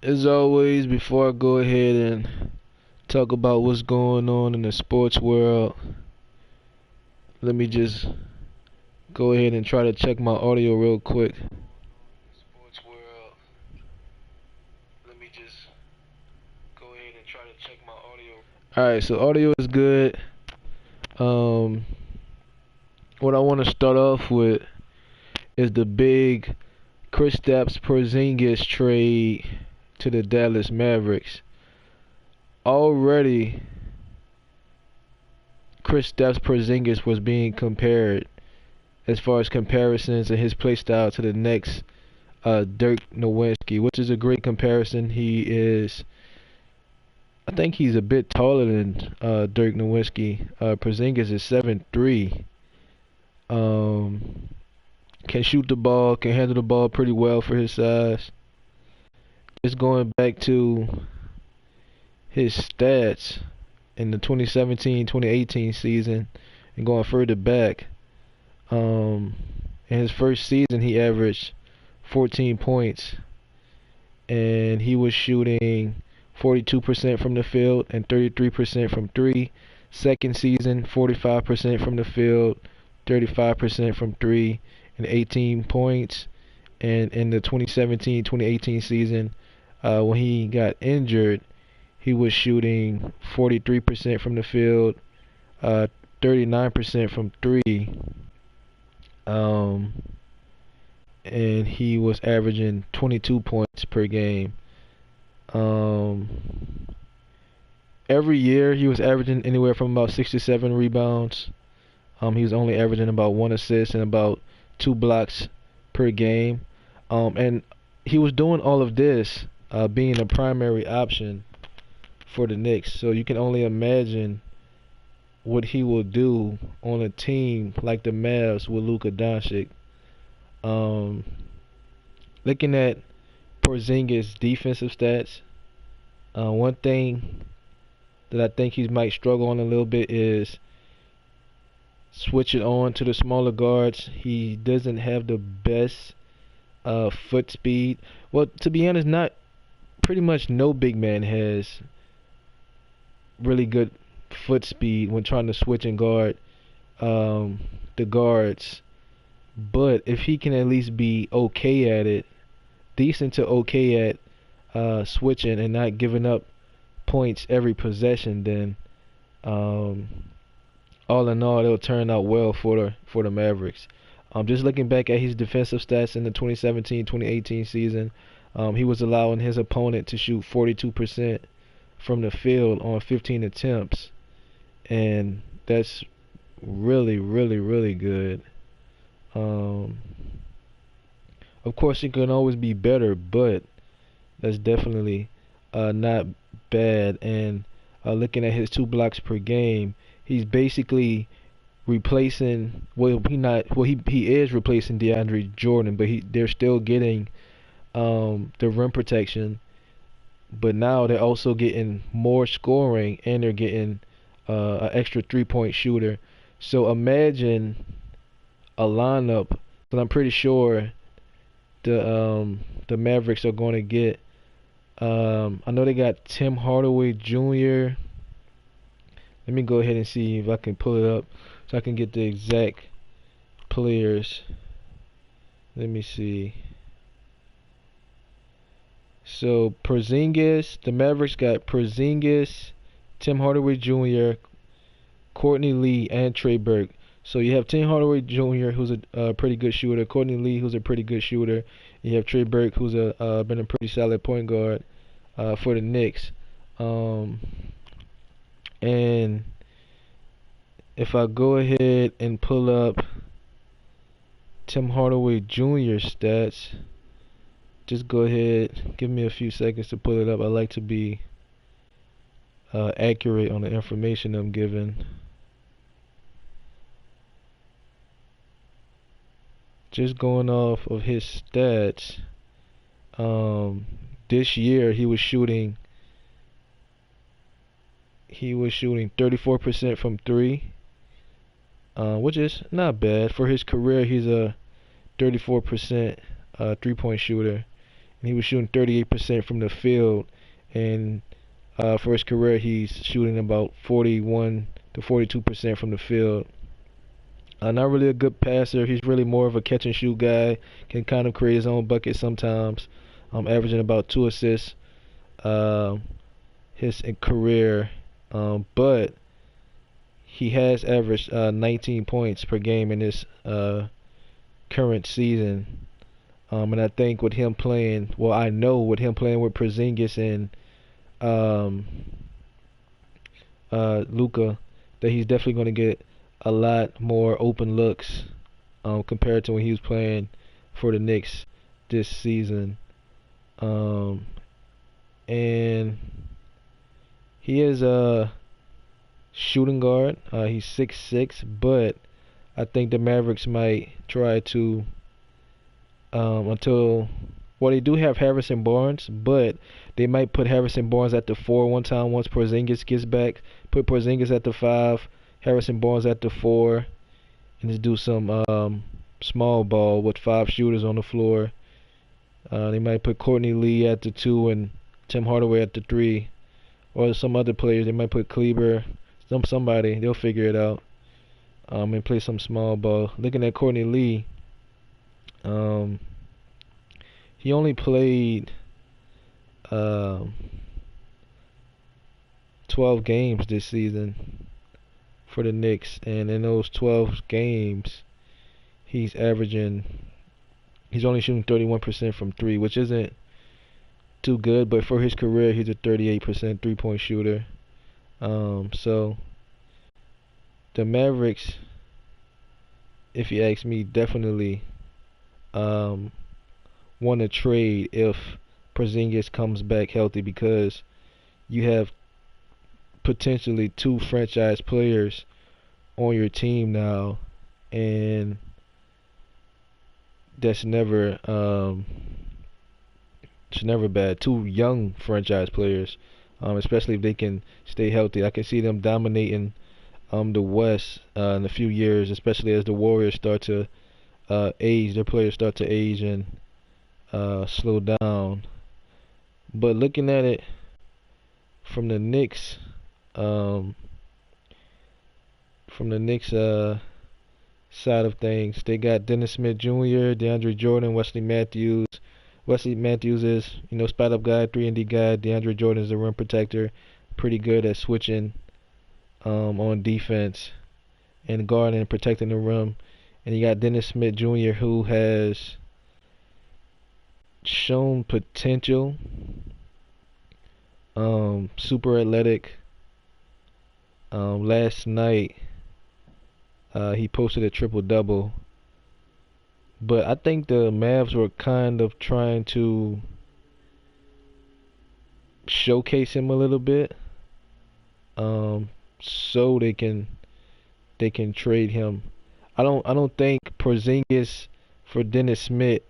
As always, before I go ahead and talk about what's going on in the sports world, let me just go ahead and try to check my audio real quick. Sports world, let me just go ahead and try to check my audio. Alright, so audio is good. Um, what I want to start off with is the big Kristaps Porzingis trade to the Dallas Mavericks. Already, Kristaps Porzingis was being compared as far as comparisons and his play style to the Knicks, Dirk Nowitzki, which is a great comparison. I think he's a bit taller than Dirk Nowitzki. Porzingis is 7'3". Um, can shoot the ball, can handle the ball pretty well for his size. Just going back to his stats in the 2017-2018 season and going further back. In his first season, he averaged 14 points, and he was shooting 42% from the field and 33% from three. Second season, 45% from the field, 35% from three, and 18 points. And in the 2017-2018 season, when he got injured, he was shooting 43% from the field, 39% from three, um, and he was averaging 22 points per game. Every year he was averaging anywhere from about 6 to 7 rebounds. He was only averaging about 1 assist and about 2 blocks per game. And he was doing all of this being a primary option for the Knicks. So you can only imagine what he will do on a team like the Mavs with Luka Doncic. Um, Looking at Porzingis' defensive stats, one thing that I think he might struggle on a little bit is switching on to the smaller guards. He doesn't have the best foot speed. Well, to be honest, not pretty much no big man has really good foot speed when trying to switch and guard the guards. But if he can at least be okay at it, decent to okay at switching and not giving up points every possession, then all in all, it'll turn out well for the Mavericks. Just looking back at his defensive stats in the 2017-2018 season, he was allowing his opponent to shoot 42% from the field on 15 attempts, and that's really, really, really good. Um, of course, it can always be better, but that's definitely not bad. And looking at his 2 blocks per game, he's basically replacing. Well, he is replacing DeAndre Jordan, but they're still getting the rim protection. But now they're also getting more scoring, and they're getting an extra 3-point shooter. So imagine a lineup that I'm pretty sure the Mavericks are going to get. I know they got Tim Hardaway Jr. Let me go ahead and see if I can pull it up so I can get the exact players. Let me see. So Porzingis, the Mavericks got Porzingis, Tim Hardaway Jr., Courtney Lee, and Trey Burke. So you have Tim Hardaway Jr., who's a pretty good shooter, Courtney Lee, who's a pretty good shooter. You have Trey Burke, who's been a pretty solid point guard for the Knicks. And if I go ahead and pull up Tim Hardaway Jr. stats, just go ahead, give me a few seconds to pull it up. I like to be accurate on the information I'm given. Just going off of his stats, this year he was shooting 34% from three, which is not bad for his career. He's a 34% 3-point shooter, and he was shooting 38% from the field. And for his career, he's shooting about 41 to 42% from the field. Not really a good passer. He's really more of a catch and shoot guy. Can kind of create his own bucket sometimes. Averaging about 2 assists his career. But he has averaged 19 points per game in this current season. And I think with him playing, well, I know with him playing with Porzingis and um, Luka, that he's definitely going to get a lot more open looks compared to when he was playing for the Knicks this season. Um, and he is a shooting guard. He's 6'6", but I think the Mavericks might try to until well, they do have Harrison Barnes, but they might put Harrison Barnes at the 4 one time once Porzingis gets back. Put Porzingis at the 5, Harrison Barnes at the 4, and just do some small ball with 5 shooters on the floor. They might put Courtney Lee at the 2 and Tim Hardaway at the 3, or some other players. They might put Kleber, somebody. They'll figure it out. And play some small ball. Looking at Courtney Lee, he only played 12 games this season for the Knicks, and in those 12 games, he's only shooting 31% from 3, which isn't too good, but for his career, he's a 38% three-point shooter. So the Mavericks, if you ask me, definitely want to trade if Porzingis comes back healthy, because you have potentially 2 franchise players on your team now, and that's never it's never bad. 2 young franchise players, especially if they can stay healthy. I can see them dominating the West in a few years, especially as the Warriors start to age. Their players start to age and slow down. But looking at it from the Knicks, side of things, they got Dennis Smith Jr., DeAndre Jordan, Wesley Matthews. Wesley Matthews is, spot up guy, 3-and-D guy. DeAndre Jordan is a rim protector, pretty good at switching on defense and guarding and protecting the rim. And you got Dennis Smith Jr., who has shown potential, super athletic. Last night, he posted a triple-double. But I think the Mavs were kind of trying to showcase him a little bit, so they can trade him. I don't think Porzingis for Dennis Smith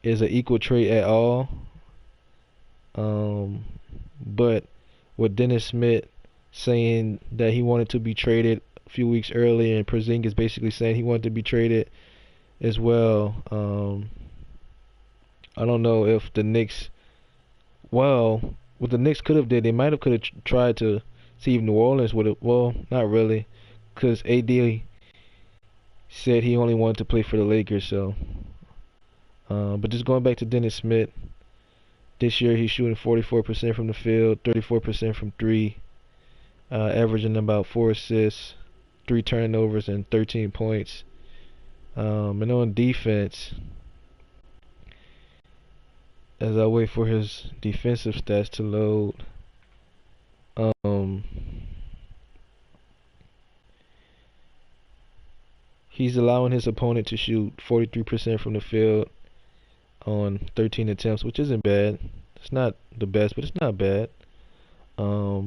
is an equal trade at all. But with Dennis Smith saying that he wanted to be traded a few weeks earlier, and Porzingis basically saying he wanted to be traded as well, I don't know if the Knicks, well, what the Knicks could have did, they might have could have tried to see if New Orleans would have, well, not really, because AD said he only wanted to play for the Lakers. So but just going back to Dennis Smith, this year he's shooting 44% from the field, 34% from 3, averaging about 4 assists, 3 turnovers, and 13 points. And on defense, as I wait for his defensive stats to load, he's allowing his opponent to shoot 43% from the field on 13 attempts, which isn't bad. It's not the best, but it's not bad. So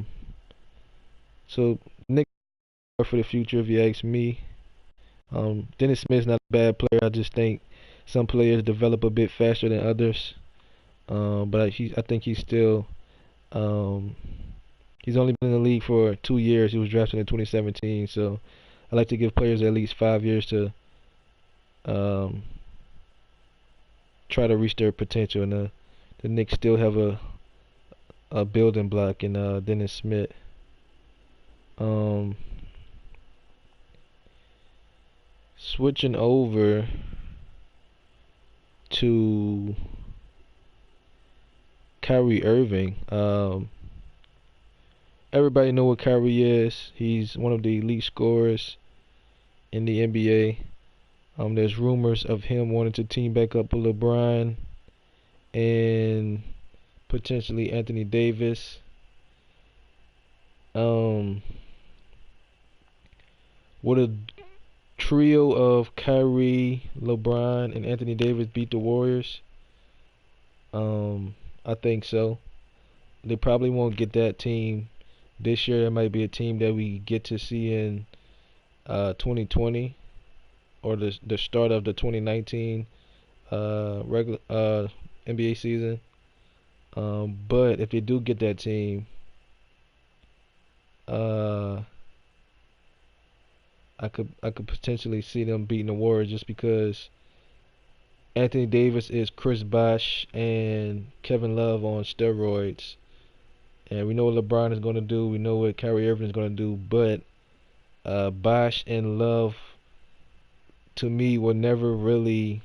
Nick for the future, if you ask me. Dennis Smith's not a bad player. I just think some players develop a bit faster than others. But I think he's still he's only been in the league for 2 years. He was drafted in 2017, so I like to give players at least 5 years to try to reach their potential. And the the Knicks still have a building block in Dennis Smith. Um, Switching over to Kyrie Irving. Everybody know what Kyrie is. He's one of the elite scorers in the NBA. There's rumors of him wanting to team back up with LeBron and potentially Anthony Davis. Would a trio of Kyrie, LeBron, and Anthony Davis beat the Warriors? I think so. They probably won't get that team this year. It might be a team that we get to see in 2020 or the start of the 2019 regular NBA season. But if they do get that team, I could potentially see them beating the Warriors just because Anthony Davis is Chris Bosh and Kevin Love on steroids. And we know what LeBron is going to do. We know what Kyrie Irving is going to do. But Bosh and Love, to me, were never really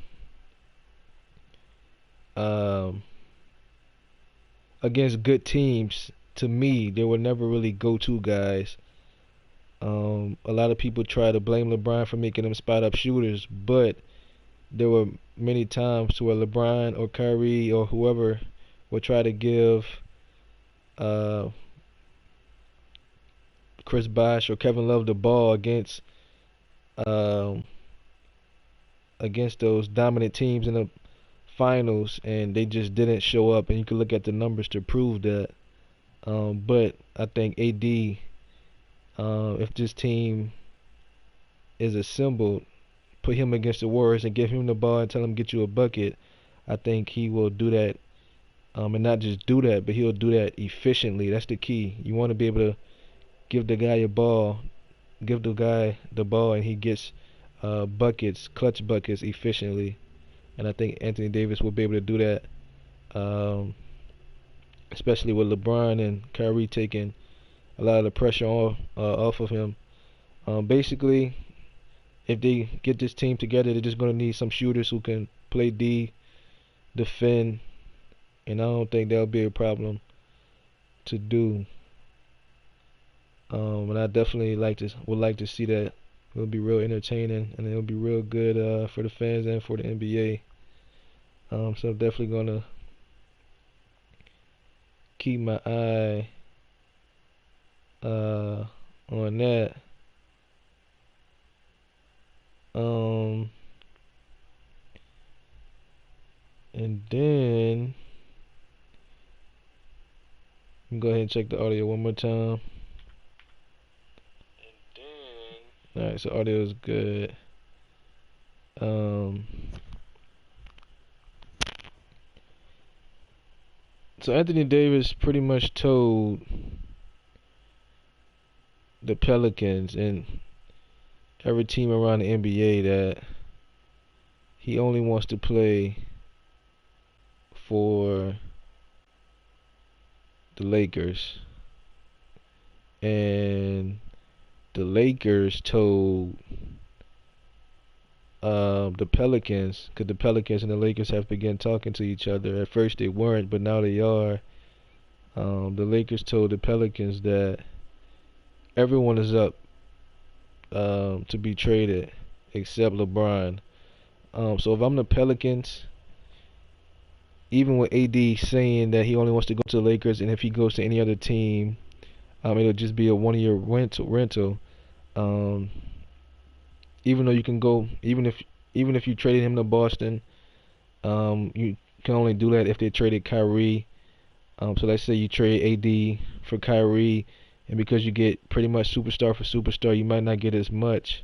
against good teams. To me, they were never really go-to guys. A lot of people try to blame LeBron for making them spot-up shooters, but there were many times where LeBron or Kyrie or whoever would try to give Chris Bosh or Kevin Love the ball against those dominant teams in the finals, and they just didn't show up. And you can look at the numbers to prove that. But I think AD, if this team is assembled, put him against the Warriors and give him the ball and tell him get you a bucket, I think he will do that. And not just do that, but he'll do that efficiently. That's the key. You want to be able to give the guy the ball, and he gets buckets, clutch buckets efficiently. And I think Anthony Davis will be able to do that, especially with LeBron and Kyrie taking a lot of the pressure off of him. Basically, if they get this team together, they're just going to need some shooters who can play D, defend, and I don't think that'll be a problem to do. And I definitely would like to see that. It'll be real entertaining, and it'll be real good for the fans and for the NBA. So I'm definitely gonna keep my eye on that. And then go ahead and check the audio one more time. Alright, so audio is good. So Anthony Davis pretty much told the Pelicans and every team around the NBA that he only wants to play for the Lakers. And the Lakers told the Pelicans, because the Pelicans and the Lakers have begun talking to each other. At first they weren't, but now they are. The Lakers told the Pelicans that everyone is up to be traded except LeBron. So if I'm the Pelicans, even with AD saying that he only wants to go to the Lakers, and if he goes to any other team, it'll just be a one-year rental. Even though you can go, even if you traded him to Boston, you can only do that if they traded Kyrie. So let's say you trade AD for Kyrie, and because you get pretty much superstar for superstar, you might not get as much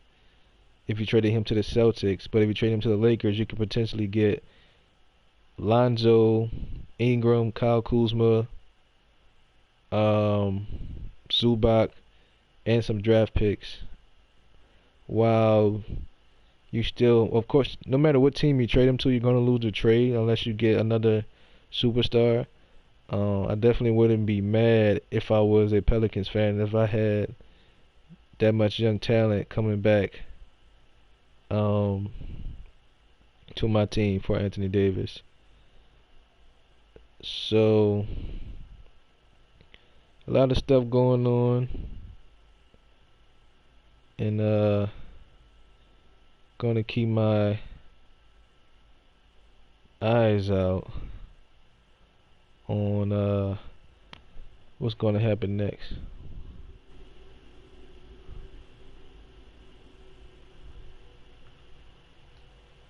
if you traded him to the Celtics. But if you trade him to the Lakers, you could potentially get Lonzo, Ingram, Kyle Kuzma, Zubac, and some draft picks. While you still, of course, no matter what team you trade him to, you're going to lose the trade unless you get another superstar. I definitely wouldn't be mad if I was a Pelicans fan, if I had that much young talent coming back um, to my team for Anthony Davis. So a lot of stuff going on, and gonna keep my eyes out on what's gonna happen next.